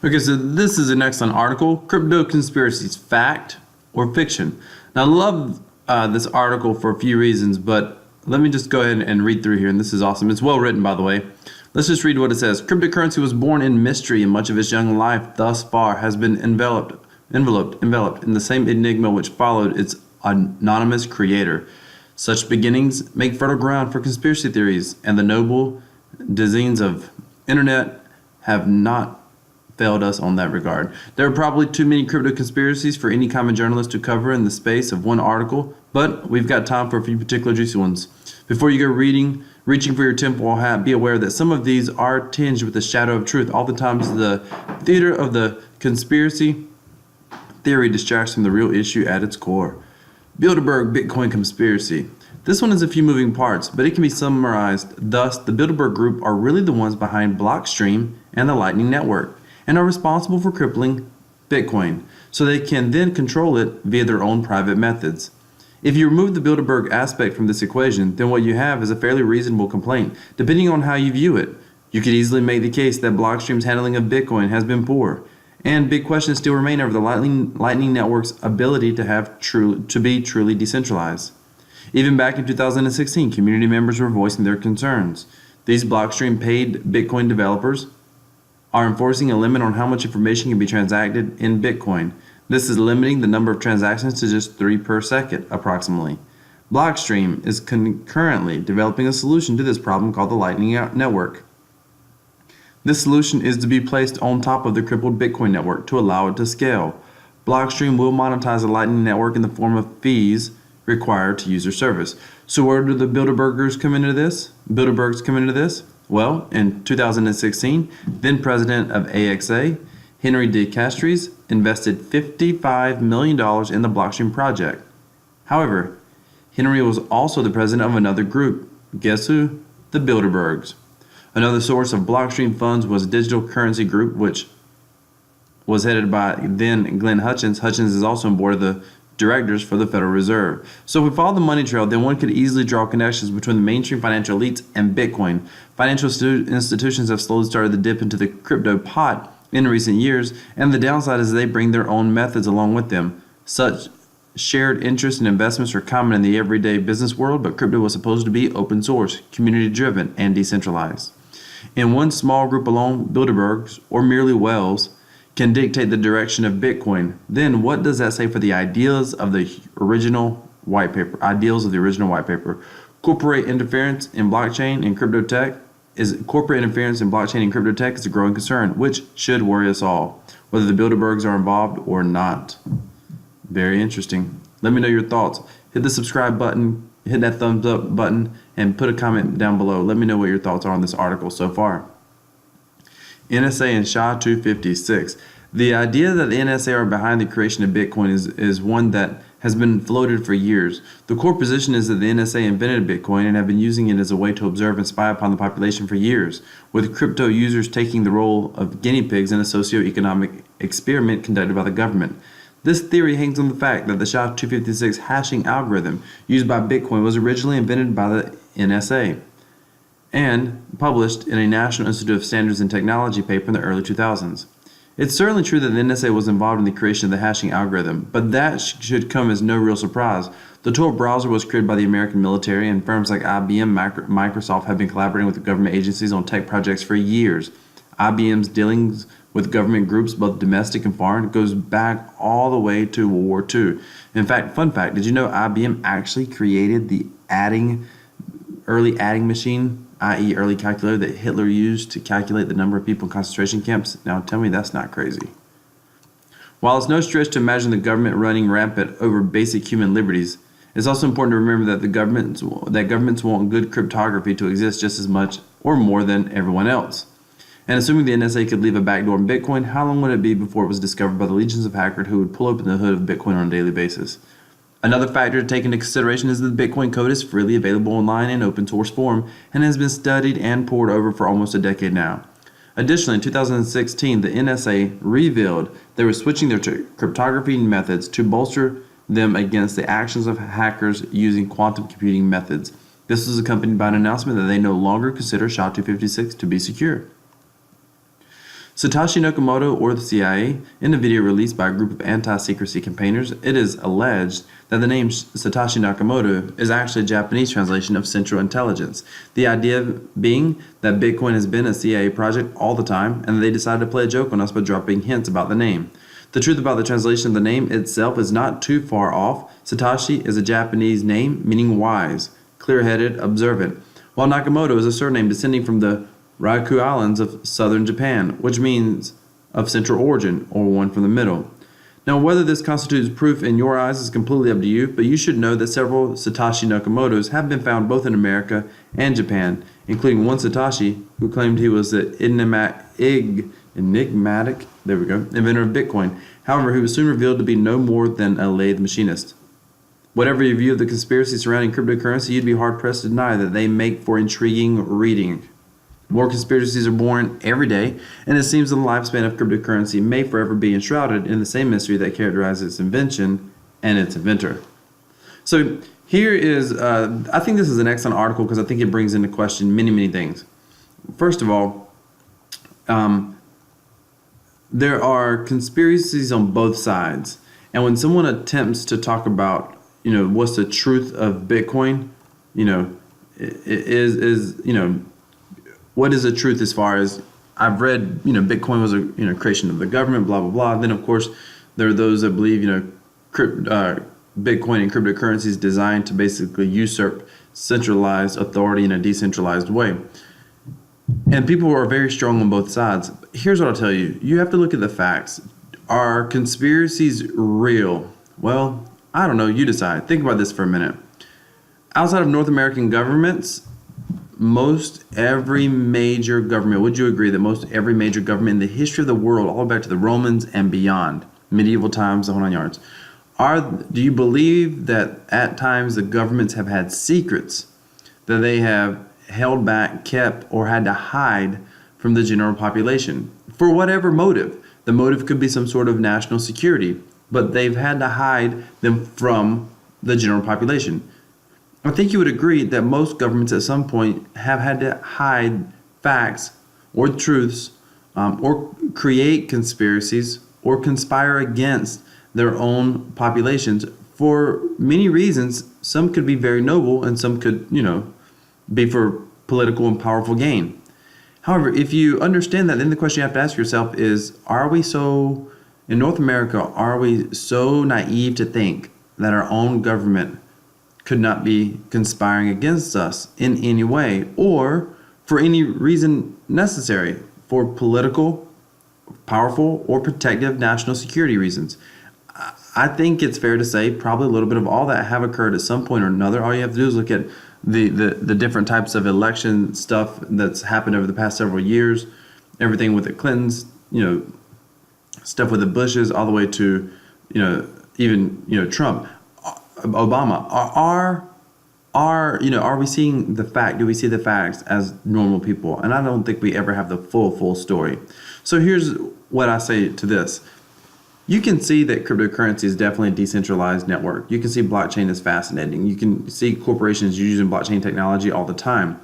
Okay, so this is an excellent article. Crypto conspiracies, fact or fiction? Now, I love this article for a few reasons, but let me just go ahead and read through here, and this is awesome. It's well written, by the way. Let's just read what it says. Cryptocurrency was born in mystery, and much of its young life thus far has been enveloped in the same enigma which followed its anonymous creator. Such beginnings make fertile ground for conspiracy theories, and the noble designs of internet have not failed us on that regard. There are probably too many crypto conspiracies for any common journalist to cover in the space of one article, but we've got time for a few particular juicy ones. Before you go reaching for your tinfoil hat, be aware that some of these are tinged with the shadow of truth. Oftentimes, the theater of the conspiracy theory distracts from the real issue at its core. Bilderberg Bitcoin conspiracy. This one has a few moving parts, but it can be summarized thus: the Bilderberg Group are really the ones behind Blockstream and the Lightning Network, and are responsible for crippling Bitcoin, so they can then control it via their own private methods. If you remove the Bilderberg aspect from this equation, then what you have is a fairly reasonable complaint, depending on how you view it. You could easily make the case that Blockstream's handling of Bitcoin has been poor, and big questions still remain over the Lightning Network's ability to be truly decentralized. Even back in 2016, community members were voicing their concerns. These Blockstream paid Bitcoin developers are enforcing a limit on how much information can be transacted in Bitcoin. This is limiting the number of transactions to just 3 per second, approximately. Blockstream is currently developing a solution to this problem called the Lightning Network. This solution is to be placed on top of the crippled Bitcoin network to allow it to scale. Blockstream will monetize the Lightning Network in the form of fees required to use their service. So where do the Bilderbergs come into this? Well, in 2016, then president of AXA, Henry D. Castries, invested $55 million in the Blockstream project. However, Henry was also the president of another group. Guess who? The Bilderbergs. Another source of Blockstream funds was Digital Currency Group, which was headed by then Glenn Hutchins. Hutchins is also on board of the directors for the Federal Reserve. So if we follow the money trail, then one could easily draw connections between the mainstream financial elites and Bitcoin. Financial institutions have slowly started to dip into the crypto pot in recent years, and the downside is they bring their own methods along with them. Such shared interests and investments are common in the everyday business world, but crypto was supposed to be open source, community driven, and decentralized. In one small group alone, Bilderbergs, or merely whales, can dictate the direction of Bitcoin. Then what does that say for the ideas of the original white paper? Corporate interference in blockchain and crypto tech is a growing concern, which should worry us all, whether the Bilderbergs are involved or not. Very interesting. Let me know your thoughts. Hit the subscribe button, hit that thumbs up button, and put a comment down below. Let me know what your thoughts are on this article so far. NSA and SHA-256. The idea that the NSA are behind the creation of Bitcoin is one that has been floated for years. The core position is that the NSA invented Bitcoin and have been using it as a way to observe and spy upon the population for years, with crypto users taking the role of guinea pigs in a socio-economic experiment conducted by the government. This theory hangs on the fact that the SHA-256 hashing algorithm used by Bitcoin was originally invented by the NSA and published in a National Institute of Standards and Technology paper in the early 2000s. It's certainly true that the NSA was involved in the creation of the hashing algorithm, but that should come as no real surprise. The Tor browser was created by the American military, and firms like IBM, Microsoft have been collaborating with government agencies on tech projects for years. IBM's dealings with government groups, both domestic and foreign, goes back all the way to World War II. In fact, fun fact, did you know IBM actually created the early adding machine, i.e. early calculator that Hitler used to calculate the number of people in concentration camps? Now tell me that's not crazy. While it's no stretch to imagine the government running rampant over basic human liberties, it's also important to remember that governments want good cryptography to exist just as much or more than everyone else. And assuming the NSA could leave a backdoor in Bitcoin, how long would it be before it was discovered by the legions of hackers who would pull open the hood of Bitcoin on a daily basis? Another factor to take into consideration is that the Bitcoin code is freely available online in open source form and has been studied and pored over for almost a decade now. Additionally, in 2016, the NSA revealed they were switching their cryptography methods to bolster them against the actions of hackers using quantum computing methods. This was accompanied by an announcement that they no longer consider SHA-256 to be secure. Satoshi Nakamoto or the CIA, in a video released by a group of anti-secrecy campaigners, it is alleged that the name Satoshi Nakamoto is actually a Japanese translation of Central Intelligence. The idea being that Bitcoin has been a CIA project all the time, and they decided to play a joke on us by dropping hints about the name. The truth about the translation of the name itself is not too far off. Satoshi is a Japanese name meaning wise, clear-headed, observant, while Nakamoto is a surname descending from the Ryukyu Islands of southern Japan, which means of central origin, or one from the middle. Now, whether this constitutes proof in your eyes is completely up to you, but you should know that several Satoshi Nakamotos have been found both in America and Japan, including one Satoshi who claimed he was the enigmatic inventor of Bitcoin. However, he was soon revealed to be no more than a lathe machinist. Whatever your view of the conspiracy surrounding cryptocurrency, you'd be hard-pressed to deny that they make for intriguing reading. More conspiracies are born every day, and it seems the lifespan of cryptocurrency may forever be enshrouded in the same mystery that characterizes its invention and its inventor. So here is, I think this is an excellent article because I think it brings into question many, many things. First of all, there are conspiracies on both sides, and when someone attempts to talk about, what's the truth of Bitcoin, what is the truth as far as I've read, Bitcoin was a creation of the government, blah, blah, blah. Then, of course, there are those that believe, Bitcoin and cryptocurrency is designed to basically usurp centralized authority in a decentralized way. And people are very strong on both sides. Here's what I'll tell you. You have to look at the facts. Are conspiracies real? Well, I don't know. You decide. Think about this for a minute. Outside of North American governments, most every major government, would you agree that most every major government in the history of the world, all the way back to the Romans and beyond, medieval times, the whole nine yards, do you believe that at times the governments have had secrets that they have held back, kept, or had to hide from the general population for whatever motive? The motive could be some sort of national security, but they've had to hide them from the general population. I think you would agree that most governments at some point have had to hide facts or truths or create conspiracies or conspire against their own populations for many reasons. Some could be very noble and some could, be for political and powerful gain. However, if you understand that, then the question you have to ask yourself is, in North America, are we so naive to think that our own government could not be conspiring against us in any way or for any reason necessary for political, powerful, or protective national security reasons? I think it's fair to say probably a little bit of all that have occurred at some point or another. All you have to do is look at the different types of election stuff that's happened over the past several years, everything with the Clintons, stuff with the Bushes, all the way to, even, Trump. Obama, are we seeing the fact? Do we see the facts as normal people? And I don't think we ever have the full story. So here's what I say to this. You can see that cryptocurrency is definitely a decentralized network. You can see blockchain is fascinating. You can see corporations using blockchain technology all the time.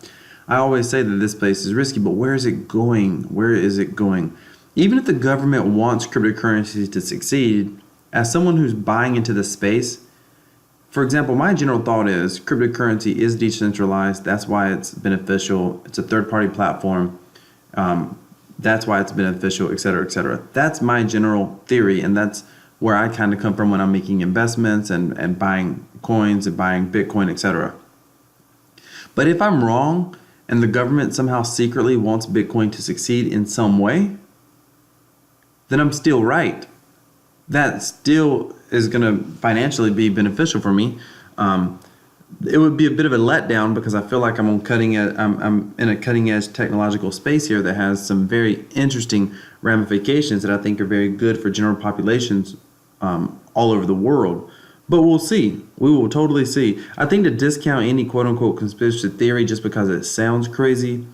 I always say that this place is risky, but where is it going? Where is it going? Even if the government wants cryptocurrencies to succeed, as someone who's buying into the space, for example, my general thought is cryptocurrency is decentralized. That's why it's beneficial. It's a third-party platform. That's why it's beneficial, et cetera, et cetera. That's my general theory, and that's where I kind of come from when I'm making investments and buying coins and buying Bitcoin, et cetera. But if I'm wrong and the government somehow secretly wants Bitcoin to succeed in some way, then I'm still right. That still is going to financially be beneficial for me. It would be a bit of a letdown because I feel like I'm in a cutting edge technological space here that has some very interesting ramifications that I think are very good for general populations all over the world. But we'll see. We will totally see. I think to discount any quote unquote conspiracy theory just because it sounds crazy,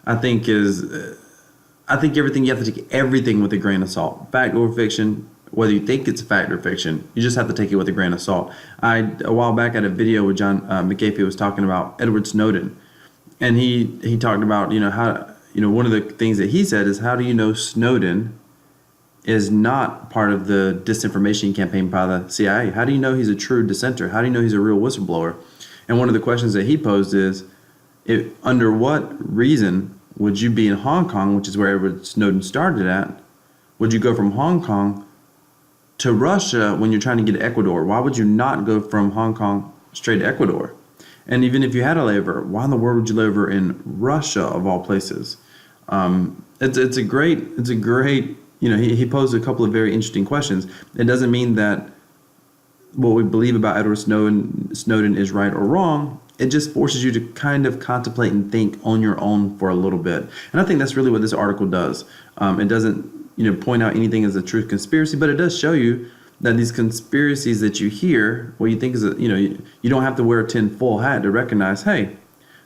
I think everything, you have to take everything with a grain of salt. Fact or fiction, whether you think it's fact or fiction, you just have to take it with a grain of salt. A while back I had a video with John McAfee was talking about Edward Snowden, and he talked about how one of the things that he said is, how do you know Snowden is not part of the disinformation campaign by the CIA? How do you know he's a true dissenter? How do you know he's a real whistleblower? And one of the questions that he posed is, under what reason would you be in Hong Kong, which is where Edward Snowden started at? Would you go from Hong Kong to Russia when you're trying to get to Ecuador? Why would you not go from Hong Kong straight to Ecuador? And even if you had a layover, why in the world would you layover in Russia of all places? It's a great. He posed a couple of very interesting questions. It doesn't mean that what we believe about Edward Snowden is right or wrong. It just forces you to kind of contemplate and think on your own for a little bit. And I think that's really what this article does. It doesn't, point out anything as a truth conspiracy, but it does show you that these conspiracies that you hear, what you think is, you don't have to wear a tinfoil hat to recognize, hey,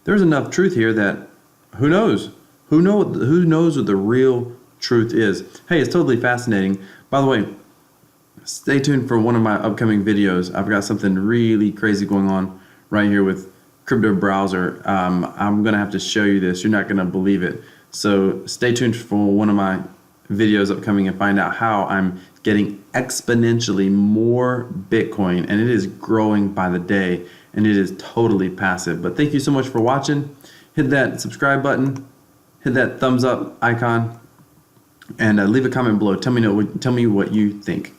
there's enough truth here that who knows? Who knows what the real truth is? Hey, it's totally fascinating. By the way, stay tuned for one of my upcoming videos. I've got something really crazy going on right here with Crypto Browser. I'm going to have to show you this. You're not going to believe it. So stay tuned for one of my videos upcoming and find out how I'm getting exponentially more Bitcoin, and it is growing by the day, and it is totally passive. But thank you so much for watching. Hit that subscribe button, hit that thumbs up icon, and leave a comment below. Tell me what you think.